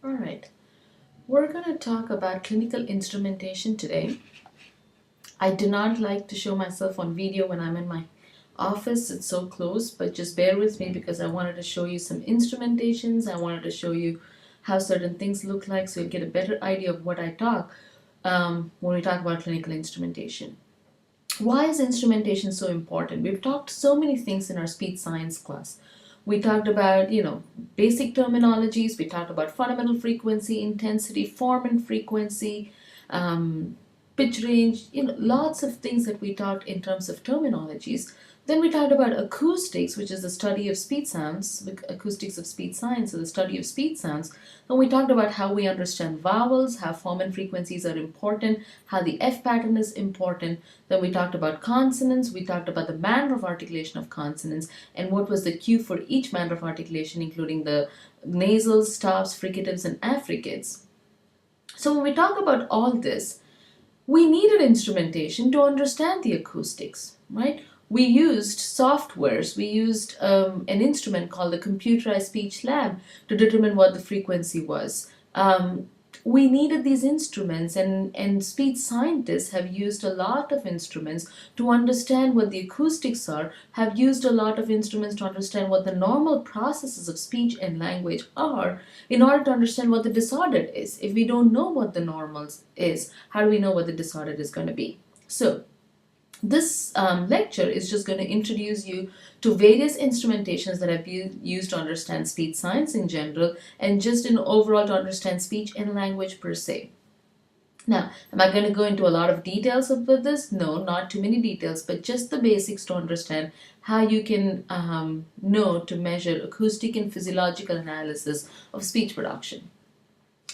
Alright, we're going to talk about clinical instrumentation today. I do not like to show myself on video when I'm in my office, it's so close, but just bear with me because I wanted to show you some instrumentations. I wanted to show you how certain things look like so you'll get a better idea of what I talk when we talk about clinical instrumentation. Why is instrumentation so important? We've talked so many things in our speech science class. We talked about, basic terminologies. We talked about fundamental frequency, intensity, form and frequency, pitch range, lots of things that we talked in terms of terminologies. Then we talked about acoustics, which is the study of speech sounds, acoustics of speech science, so the study of speech sounds. Then we talked about how we understand vowels, how form and frequencies are important, how the F pattern is important. Then we talked about consonants, we talked about the manner of articulation of consonants, and what was the cue for each manner of articulation, including the nasals, stops, fricatives, and affricates. So when we talk about all this, we needed instrumentation to understand the acoustics, right? We used softwares. We used an instrument called the Computerized Speech Lab to determine what the frequency was. We needed these instruments, and speech scientists have used a lot of instruments to understand what the acoustics are, have used a lot of instruments to understand what the normal processes of speech and language are in order to understand what the disordered is. If we don't know what the normals is, how do we know what the disordered is going to be? So this lecture is just going to introduce you to various instrumentations that I've used to understand speech science in general and just in overall to understand speech and language per se. Now, am I going to go into a lot of details about this? No, not too many details, but just the basics to understand how you can know to measure acoustic and physiological analysis of speech production.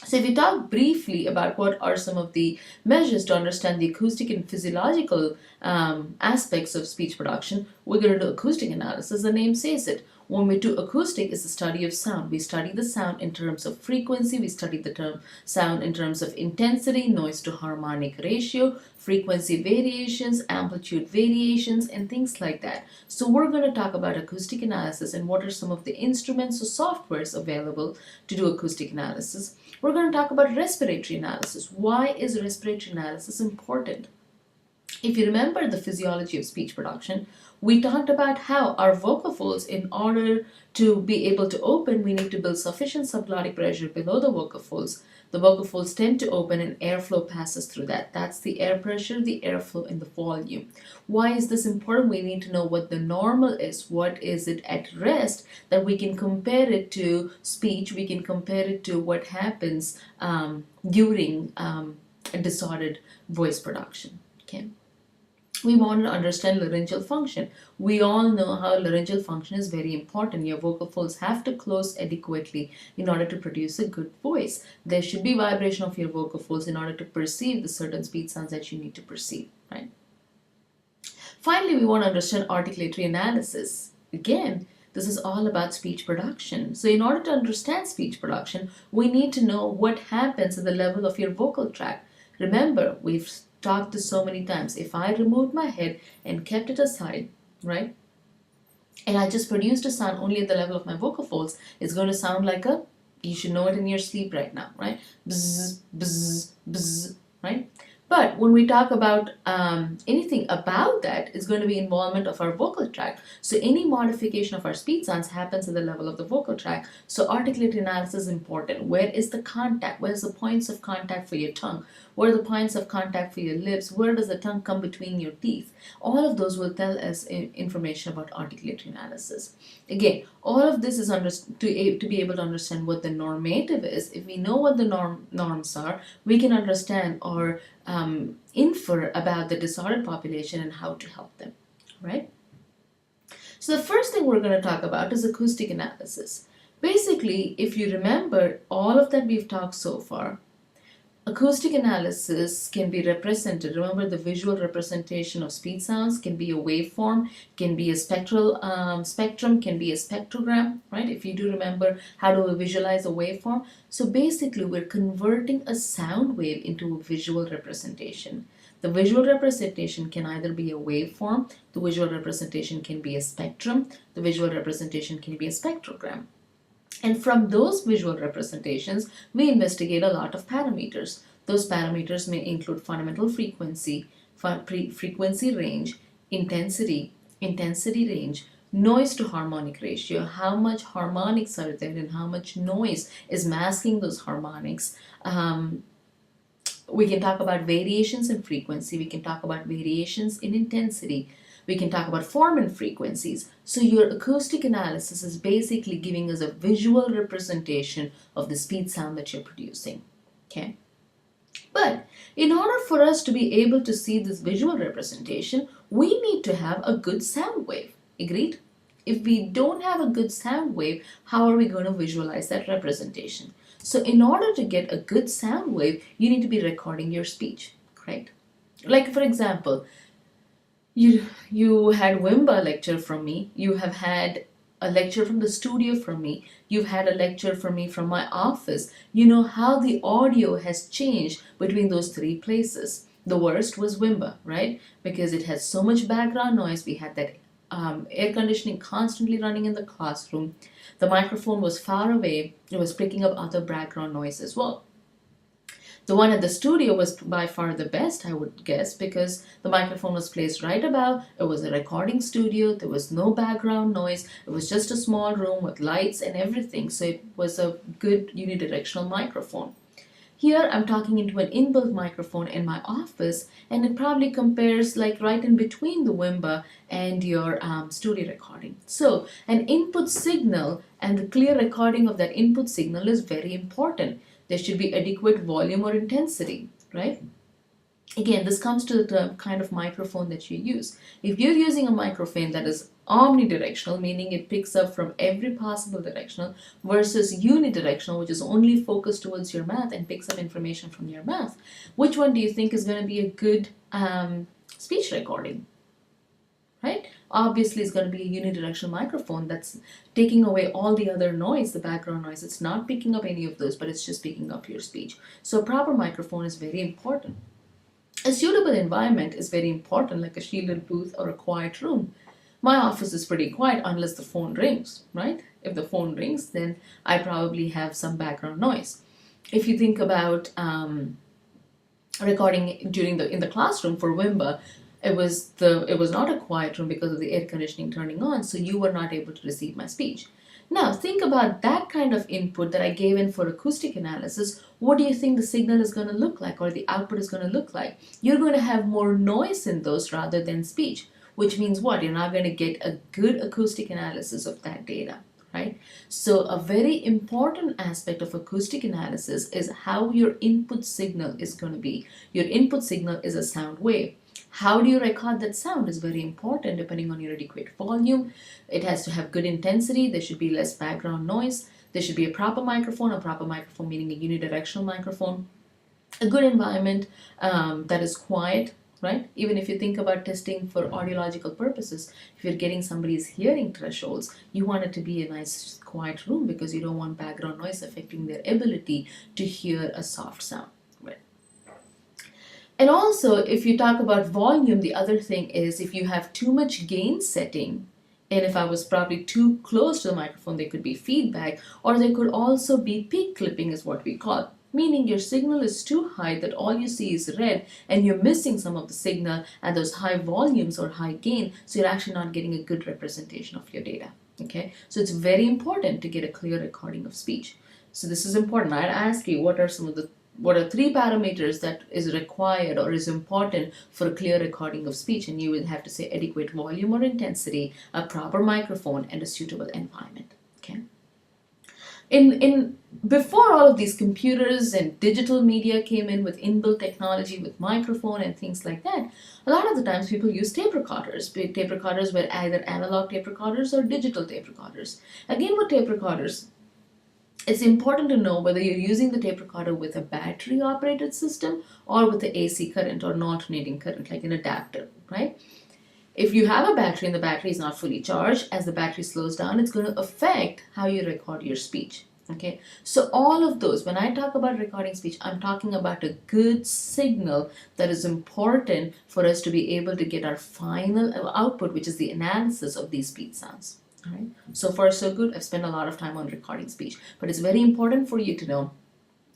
So if we talk briefly about what are some of the measures to understand the acoustic and physiological aspects of speech production, we're going to do acoustic analysis. The name says it. When we do acoustic, it's the study of sound. We study the sound in terms of frequency. We study the sound in terms of intensity, noise to harmonic ratio, frequency variations, amplitude variations, and things like that. So we're going to talk about acoustic analysis and what are some of the instruments or softwares available to do acoustic analysis. We're going to talk about respiratory analysis. Why is respiratory analysis important? If you remember the physiology of speech production, we talked about how our vocal folds, in order to be able to open, we need to build sufficient subglottic pressure below the vocal folds. The vocal folds tend to open and airflow passes through that. That's the air pressure, the airflow, and the volume. Why is this important? We need to know what the normal is. What is it at rest that we can compare it to speech? We can compare it to what happens during a disordered voice production. Okay. We want to understand laryngeal function. We all know how laryngeal function is very important. Your vocal folds have to close adequately in order to produce a good voice. There should be vibration of your vocal folds in order to perceive the certain speech sounds that you need to perceive, right? Finally, we want to understand articulatory analysis. Again, this is all about speech production. So in order to understand speech production, we need to know what happens at the level of your vocal tract. Remember, we've talked this so many times. If I removed my head and kept it aside, right, and I just produced a sound only at the level of my vocal folds, it's going to sound like you should know it in your sleep right now, right? Bzz, bzz, bzz, right? But when we talk about anything about that, is going to be involvement of our vocal tract. So any modification of our speech sounds happens at the level of the vocal tract. So articulatory analysis is important. Where is the contact? Where is the points of contact for your tongue? Where are the points of contact for your lips? Where does the tongue come between your teeth? All of those will tell us information about articulatory analysis. Again, all of this is to be able to understand what the normative is. If we know what the norms are, we can understand or infer about the disordered population and how to help them, right? So the first thing we're going to talk about is acoustic analysis. Basically, if you remember all of that we've talked so far, acoustic analysis can be represented. Remember, the visual representation of speech sounds can be a waveform, can be a spectrum, can be a spectrogram, right? If you do remember how to visualize a waveform. So basically, we're converting a sound wave into a visual representation. The visual representation can either be a waveform, the visual representation can be a spectrum, the visual representation can be a spectrogram. And from those visual representations, we investigate a lot of parameters. Those parameters may include fundamental frequency, frequency range, intensity range, noise to harmonic ratio, how much harmonics are there and how much noise is masking those harmonics. We can talk about variations in frequency, we can talk about variations in intensity, we can talk about form and frequencies. So your acoustic analysis is basically giving us a visual representation of the speech sound that you're producing. Okay? But in order for us to be able to see this visual representation, we need to have a good sound wave. Agreed? If we don't have a good sound wave, how are we going to visualize that representation? So in order to get a good sound wave, you need to be recording your speech, correct? Like for example, you had Wimba lecture from me, you have had a lecture from the studio from me, you've had a lecture from me from my office. You know how the audio has changed between those three places. The worst was Wimba, right? Because it has so much background noise. We had that air conditioning constantly running in the classroom. The microphone was far away. It was picking up other background noise as well. The one at the studio was by far the best, I would guess, because the microphone was placed right above. It was a recording studio. There was no background noise. It was just a small room with lights and everything. So it was a good unidirectional microphone. Here I'm talking into an inbuilt microphone in my office, and it probably compares like right in between the Wimba and your studio recording. So an input signal and the clear recording of that input signal is very important. There should be adequate volume or intensity, right? Again, this comes to the kind of microphone that you use. If you're using a microphone that is omnidirectional, meaning it picks up from every possible directional, versus unidirectional, which is only focused towards your mouth and picks up information from your mouth, which one do you think is going to be a good speech recording? Right? Obviously, it's going to be a unidirectional microphone that's taking away all the other noise, the background noise. It's not picking up any of those, but it's just picking up your speech. So a proper microphone is very important. A suitable environment is very important, like a shielded booth or a quiet room. My office is pretty quiet unless the phone rings, right? If the phone rings, then I probably have some background noise. If you think about recording in the classroom for Wimba, it was not a quiet room because of the air conditioning turning on, so you were not able to receive my speech. Now think about that kind of input that I gave in for acoustic analysis. What do you think the signal is going to look like, or the output is going to look like? You're going to have more noise in those rather than speech, which means what? You're not going to get a good acoustic analysis of that data, right? So a very important aspect of acoustic analysis is how your input signal is going to be. Your input signal is a sound wave. How do you record that sound is very important depending on your adequate volume. It has to have good intensity. There should be less background noise. There should be a proper microphone meaning a unidirectional microphone. A good environment that is quiet, right? Even if you think about testing for audiological purposes, if you're getting somebody's hearing thresholds, you want it to be a nice quiet room because you don't want background noise affecting their ability to hear a soft sound. And also, if you talk about volume, the other thing is if you have too much gain setting, and if I was probably too close to the microphone, there could be feedback, or there could also be peak clipping is what we call, meaning your signal is too high that all you see is red and you're missing some of the signal at those high volumes or high gain, so you're actually not getting a good representation of your data. Okay, so it's very important to get a clear recording of speech. So this is important. I'd ask you, what are three parameters that is required or is important for a clear recording of speech? And you will have to say adequate volume or intensity, a proper microphone, and a suitable environment. Okay. Before all of these computers and digital media came in with inbuilt technology, with microphone and things like that, a lot of the times people use tape recorders. Tape recorders were either analog tape recorders or digital tape recorders. Again, with tape recorders, it's important to know whether you're using the tape recorder with a battery operated system or with the AC current or alternating current, like an adapter, right? If you have a battery and the battery is not fully charged, as the battery slows down, it's going to affect how you record your speech. Okay, so all of those, when I talk about recording speech, I'm talking about a good signal that is important for us to be able to get our final output, which is the analysis of these speech sounds. All right. So far, so good. I've spent a lot of time on recording speech, but it's very important for you to know,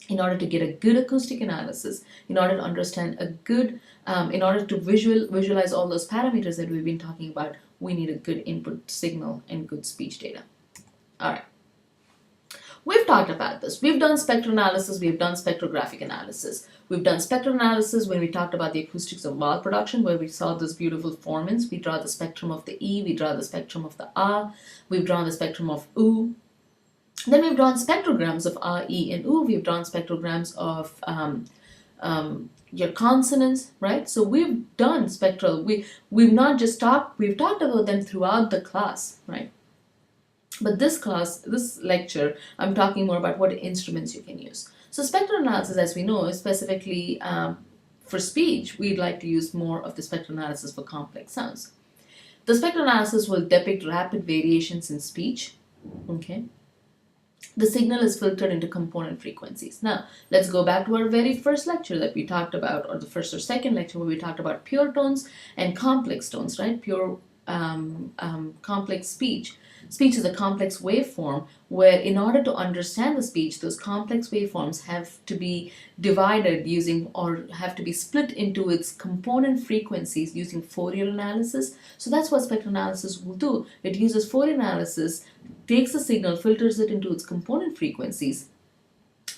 in order to get a good acoustic analysis, in order to understand a good, in order to visualize all those parameters that we've been talking about, we need a good input signal and good speech data. All right. We've talked about this. We've done spectral analysis, we've done spectrographic analysis. We've done spectral analysis when we talked about the acoustics of vowel production, where we saw those beautiful formants. We draw the spectrum of the E, we draw the spectrum of the A, we've drawn the spectrum of U. Then we've drawn spectrograms of A, E, and U. We've drawn spectrograms of your consonants, right? So we've done spectral. We've not just talked. We've talked about them throughout the class, right? But this class, this lecture, I'm talking more about what instruments you can use. So spectral analysis, as we know, is specifically for speech. We'd like to use more of the spectral analysis for complex sounds. The spectral analysis will depict rapid variations in speech. Okay. The signal is filtered into component frequencies. Now, let's go back to our very first lecture that we talked about, or the first or second lecture where we talked about pure tones and complex tones, right? Pure complex speech. Speech is a complex waveform where, in order to understand the speech, those complex waveforms have to be divided using, or have to be split into its component frequencies using Fourier analysis. So that's what spectral analysis will do. It uses Fourier analysis, takes the signal, filters it into its component frequencies.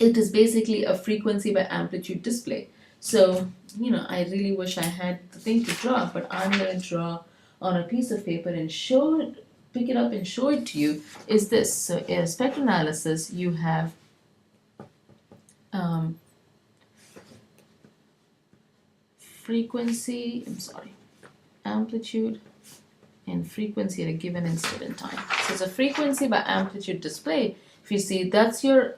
It is basically a frequency by amplitude display. So, I really wish I had the thing to draw, but I'm going to draw on a piece of paper and show it, pick it up and show it to you, is this. So in spectral analysis, you have amplitude and frequency at a given instant in time. So it's a frequency by amplitude display. If you see, that's your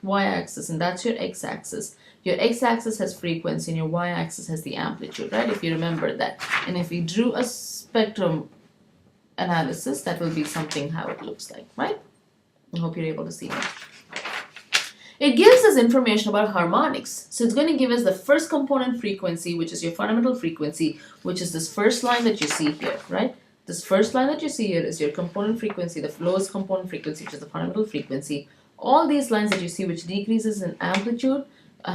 y-axis and that's your x-axis. Your x-axis has frequency and your y-axis has the amplitude, right? If you remember that. And if we drew a spectrum analysis, that will be something how it looks like, right? I hope you're able to see that. It gives us information about harmonics. So it's going to give us the first component frequency, which is your fundamental frequency, which is this first line that you see here, right? This first line that you see here is your component frequency, the lowest component frequency, which is the fundamental frequency. All these lines that you see, which decreases in amplitude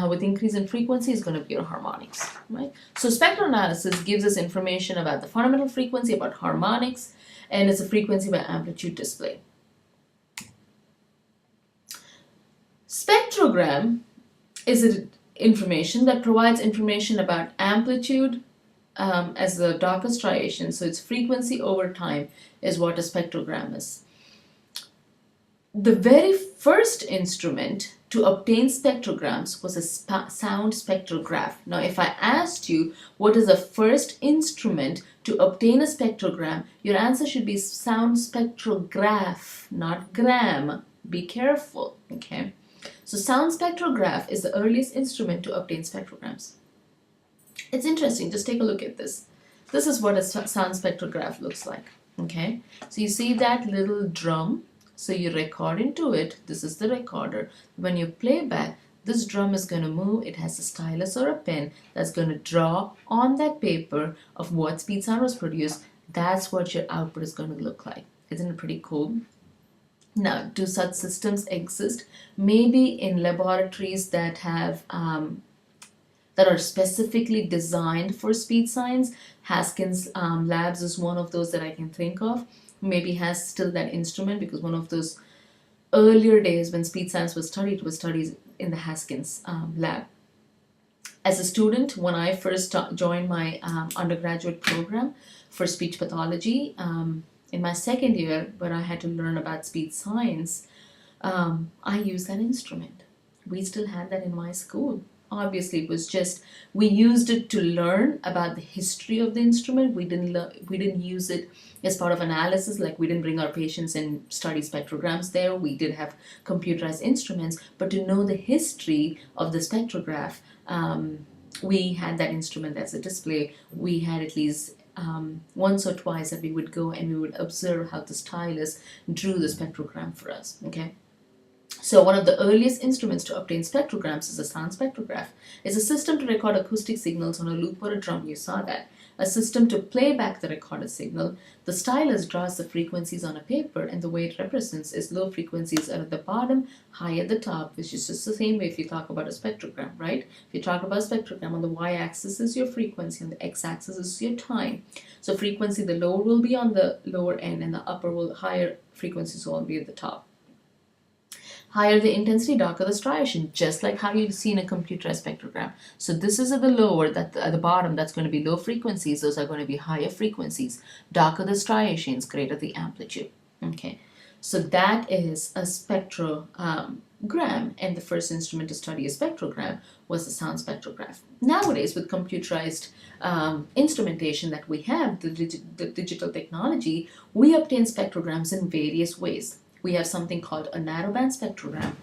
with increase in frequency, is going to be your harmonics, right? So spectral analysis gives us information about the fundamental frequency, about harmonics, and it's a frequency by amplitude display. Spectrogram is information that provides information about amplitude as the darkest striation. So its frequency over time is what a spectrogram is. The very first instrument to obtain spectrograms was a sound spectrograph. Now, if I asked you what is the first instrument to obtain a spectrogram, your answer should be sound spectrograph, not gram. Be careful, okay? So sound spectrograph is the earliest instrument to obtain spectrograms. It's interesting, just take a look at this. This is what a sound spectrograph looks like, okay? So you see that little drum, so you record into it, this is the recorder. When you play back, this drum is going to move, it has a stylus or a pen that's going to draw on that paper of what speed sound was produced. That's what your output is going to look like. Isn't it pretty cool? Now, do such systems exist? Maybe in laboratories that have that are specifically designed for speed science. Haskins Labs is one of those that I can think of. Maybe has still that instrument, because one of those earlier days when speed science was studied in the Haskins lab. As a student, when I first joined my undergraduate program for speech pathology, in my second year, when I had to learn about speech science, I used that instrument. We still had that in my school. Obviously, it was just, we used it to learn about the history of the instrument. We didn't use it as part of analysis, like we didn't bring our patients and study spectrograms there. We did have computerized instruments, but to know the history of the spectrograph, we had that instrument as a display. We had at least once or twice that we would go and we would observe how the stylus drew the spectrogram for us, okay? So one of the earliest instruments to obtain spectrograms is a sound spectrograph. It's a system to record acoustic signals on a loop or a drum. You saw that. a system to play back the recorded signal. The stylus draws the frequencies on a paper, and the way it represents is low frequencies are at the bottom, high at the top, which is just the same way if you talk about a spectrogram, right? If you talk about a spectrogram, on the y-axis is your frequency, on the x-axis is your time. So frequency, the lower will be on the lower end, and the higher frequencies will be at the top. Higher the intensity, darker the striation, just like how you've seen a computerized spectrogram. So this is at the lower, at the bottom, that's going to be low frequencies. Those are going to be higher frequencies. Darker the striations, greater the amplitude. Okay, so that is a spectrogram, and the first instrument to study a spectrogram was the sound spectrograph. Nowadays, with computerized instrumentation that we have, the digital technology, we obtain spectrograms in various ways. We have something called a narrowband spectrogram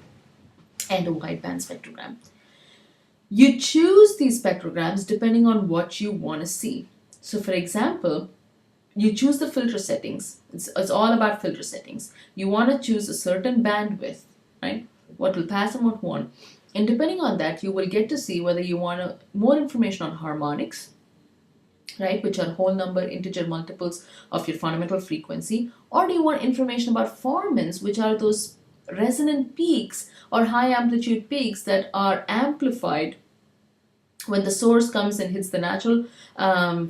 and a wideband spectrogram. You choose these spectrograms depending on what you want to see. So for example, you choose the filter settings. It's all about filter settings. You want to choose a certain bandwidth, right? What will pass and what won't. And depending on that, you will get to see whether you want more information on harmonics, right, which are whole number integer multiples of your fundamental frequency, or do you want information about formants, which are those resonant peaks or high amplitude peaks that are amplified when the source comes and hits the natural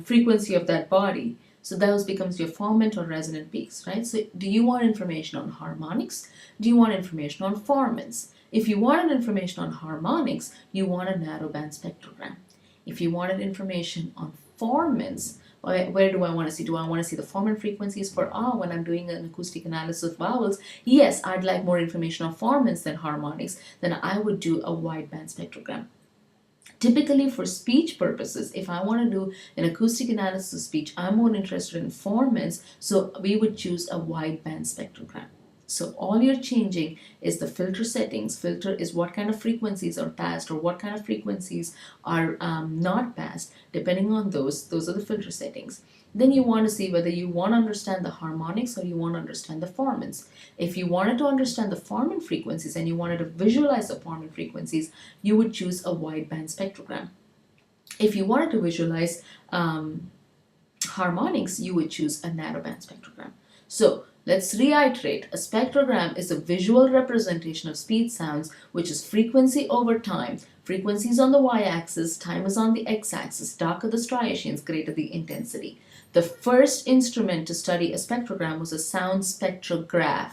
frequency of that body. So those becomes your formant or resonant peaks, right? So do you want information on harmonics? Do you want information on formants? If you wanted information on harmonics, you want a narrowband spectrogram. If you wanted information on formants, where do I want to see? Do I want to see the formant frequencies for when I'm doing an acoustic analysis of vowels? Yes, I'd like more information on formants than harmonics. Then I would do a wideband spectrogram. Typically for speech purposes, if I want to do an acoustic analysis of speech, I'm more interested in formants, so we would choose a wideband spectrogram. So all you're changing is the filter settings. Filter is what kind of frequencies are passed or what kind of frequencies are not passed. Depending on those are the filter settings. Then you want to see whether you want to understand the harmonics or you want to understand the formants. If you wanted to understand the formant frequencies and you wanted to visualize the formant frequencies, you would choose a wideband spectrogram. If you wanted to visualize harmonics, you would choose a narrowband spectrogram. So let's reiterate. A spectrogram is a visual representation of speech sounds, which is frequency over time. Frequency is on the y-axis, time is on the x-axis. Darker the striations, greater the intensity. The first instrument to study a spectrogram was a sound spectrograph.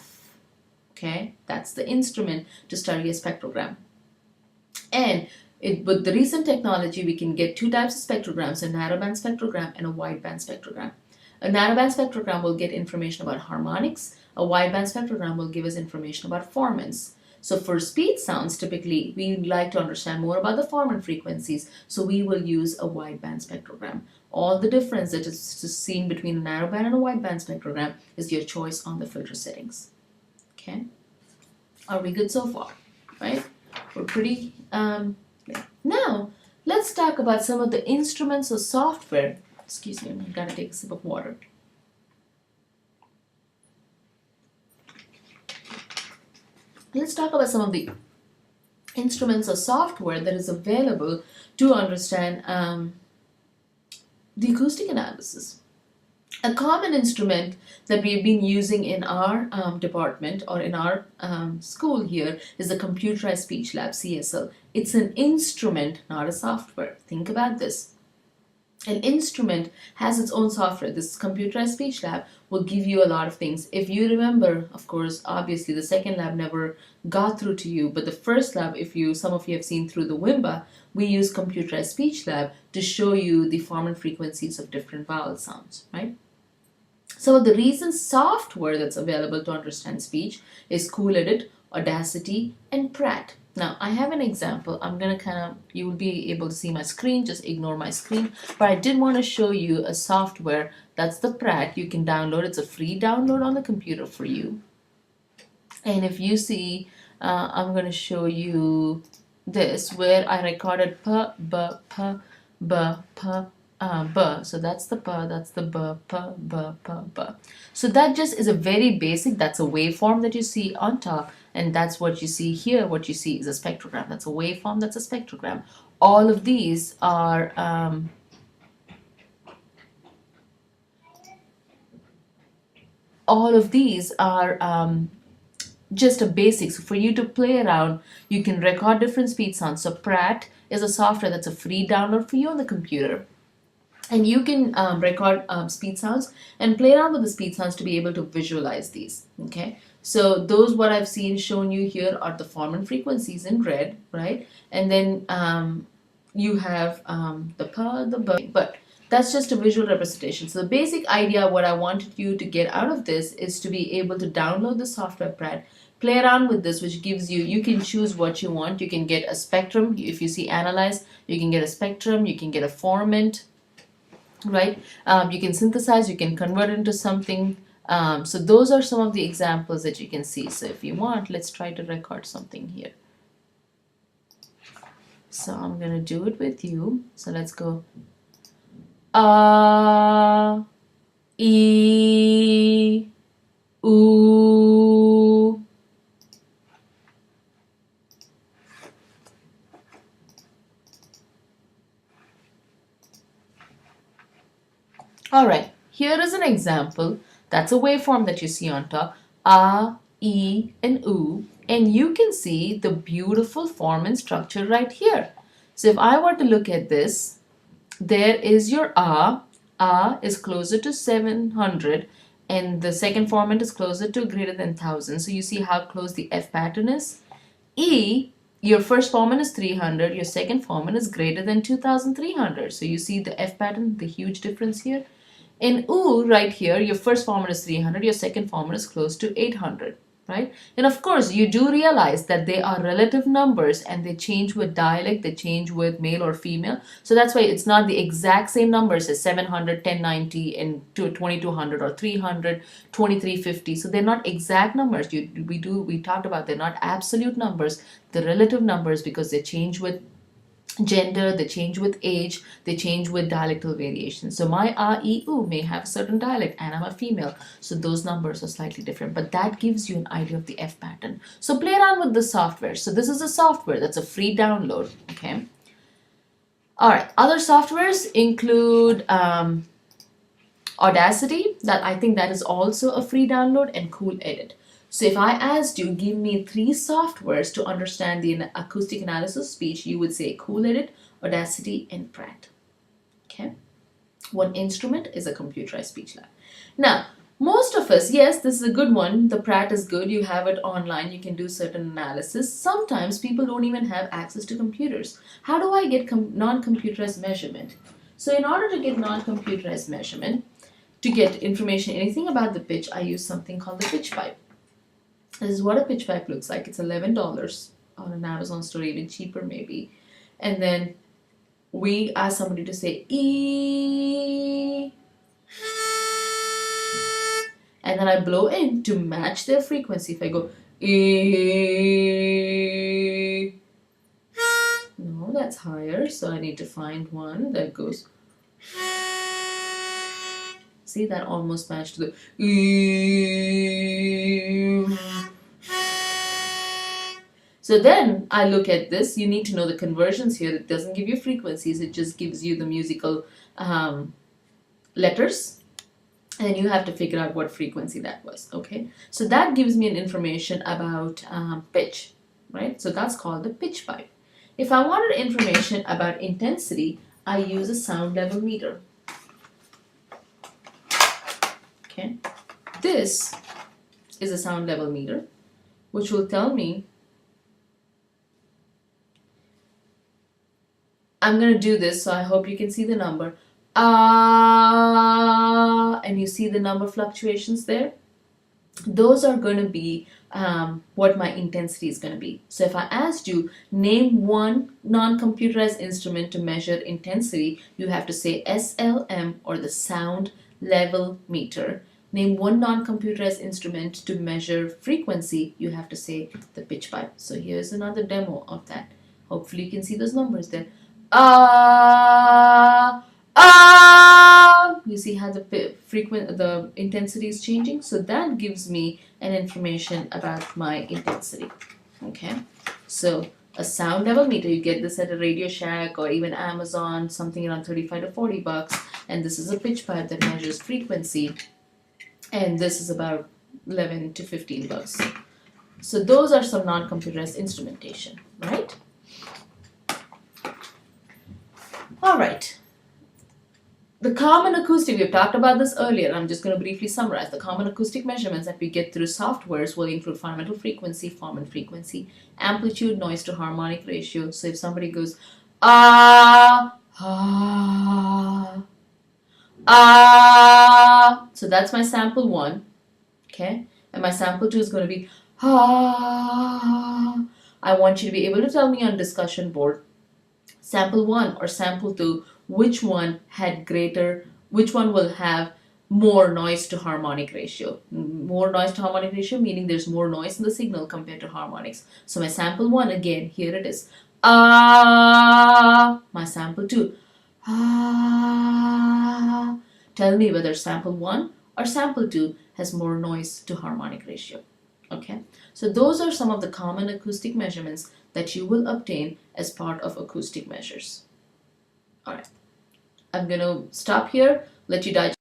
Okay, that's the instrument to study a spectrogram. And with the recent technology, we can get two types of spectrograms, a narrowband spectrogram and a wideband spectrogram. A narrowband spectrogram will get information about harmonics. A wideband spectrogram will give us information about formants. So for speech sounds, typically, we like to understand more about the formant frequencies, so we will use a wideband spectrogram. All the difference that is seen between a narrowband and a wideband spectrogram is your choice on the filter settings. Okay? Are we good so far? Right? We're pretty... Now, let's talk about some of the instruments or software. Excuse me, I've got to take a sip of water. Let's talk about some of the instruments or software that is available to understand the acoustic analysis. A common instrument that we've been using in our department or in our school here is the Computerized Speech Lab, CSL. It's an instrument, not a software. Think about this. An instrument has its own software. This Computerized Speech Lab will give you a lot of things. If you remember, of course, obviously the second lab never got through to you, but the first lab, some of you have seen through the WIMBA, we use Computerized Speech Lab to show you the formant frequencies of different vowel sounds, right? Some of the recent software that's available to understand speech is CoolEdit, Audacity, and Pratt. Now, I have an example. I'm going to you will be able to see my screen, just ignore my screen. But I did want to show you a software, that's the Pratt. You can download, it's a free download on the computer for you. And if you see, I'm going to show you this, where I recorded p, b, p, b, p, b. So that's the p, that's the b, p, b, p, b. So that just is a very basic, that's a waveform that you see on top. And that's what you see here. What you see is a spectrogram. That's a waveform, that's a spectrogram. All of these are all of these are just a basic. So for you to play around, you can record different speed sounds. So Pratt is a software that's a free download for you on the computer. And you can record speed sounds and play around with the speed sounds to be able to visualize these. Okay, so those what I've seen shown you here are the form and frequencies in red, right? And then you have the pa, the b, but that's just a visual representation. So the basic idea, what I wanted you to get out of this is to be able to download the software Pratt, play around with this, which gives you, you can choose what you want. You can get a spectrum. If you see analyze, you can get a spectrum, you can get a formant, right? You can synthesize, you can convert it into something. So those are some of the examples that you can see. So if you want, let's try to record something here. So I'm gonna do it with you. So let's go. E, oo. All right, here is an example. That's a waveform that you see on top. A, E, and oo. And you can see the beautiful form and structure right here. So if I were to look at this, there is your A. A is closer to 700 and the second formant is closer to greater than 1000. So you see how close the F pattern is. E, your first formant is 300, your second formant is greater than 2300. So you see the F pattern, the huge difference here. In oo right here, your first formant is 300, your second formant is close to 800. Right? And of course, you do realize that they are relative numbers and they change with dialect, they change with male or female. So that's why it's not the exact same numbers as 700, 1090, and 2200 or 300, 2350. So they're not exact numbers. We talked about they're not absolute numbers, they're relative numbers because they change with gender, they change with age, they change with dialectal variation. So my A, E, oo may have a certain dialect and I'm a female. So those numbers are slightly different, but that gives you an idea of the F pattern. So play around with the software. So this is a software that's a free download, okay? All right, other softwares include Audacity, that I think that is also a free download, and Cool Edit. So if I asked you, give me 3 softwares to understand the acoustic analysis of speech, you would say Cool Edit, Audacity, and Pratt. Okay. One instrument is a computerized speech lab. Now, most of us, yes, this is a good one. The Pratt is good. You have it online. You can do certain analysis. Sometimes people don't even have access to computers. How do I get non-computerized measurement? So in order to get non-computerized measurement, to get information, anything about the pitch, I use something called the pitch pipe. This is what a pitch pipe looks like. It's $11 on an Amazon store, even cheaper maybe. And then we ask somebody to say E. And then I blow in to match their frequency. If I go E. No, that's higher. So I need to find one that goes. See, that almost matched the E. So then I look at this. You need to know the conversions here. It doesn't give you frequencies. It just gives you the musical letters. And then you have to figure out what frequency that was. Okay. So that gives me an information about pitch. Right. So that's called the pitch pipe. If I wanted information about intensity, I use a sound level meter. Okay. This is a sound level meter, which will tell me. I'm going to do this, so I hope you can see the number. And you see the number fluctuations there? Those are going to be what my intensity is going to be. So if I asked you, name one non-computerized instrument to measure intensity, you have to say SLM, or the sound level meter. Name one non-computerized instrument to measure frequency, you have to say the pitch pipe. So here's another demo of that. Hopefully you can see those numbers there. You see how the intensity is changing? So that gives me an information about my intensity. Okay, so a sound level meter, you get this at a Radio Shack or even Amazon, something around $35 to $40, and this is a pitch pipe that measures frequency. and this is about 11 to 15 bucks. So those are some non-computerized instrumentation, right? All right. The common acoustic, we've talked about this earlier, I'm just going to briefly summarize. The common acoustic measurements that we get through softwares will include fundamental frequency, form and frequency, amplitude, noise to harmonic ratio. So if somebody goes, ah, ah, ah, so that's my sample 1, okay? And my sample 2 is going to be, ah. I want you to be able to tell me on discussion board, sample 1 or sample 2, which one will have more noise to harmonic ratio. More noise to harmonic ratio meaning there's more noise in the signal compared to harmonics. So my sample 1, again, here it is. Ah. My sample 2. Ah. Tell me whether sample 1 or sample 2 has more noise to harmonic ratio. Okay, so those are some of the common acoustic measurements that you will obtain as part of acoustic measures. All right, I'm going to stop here, let you digest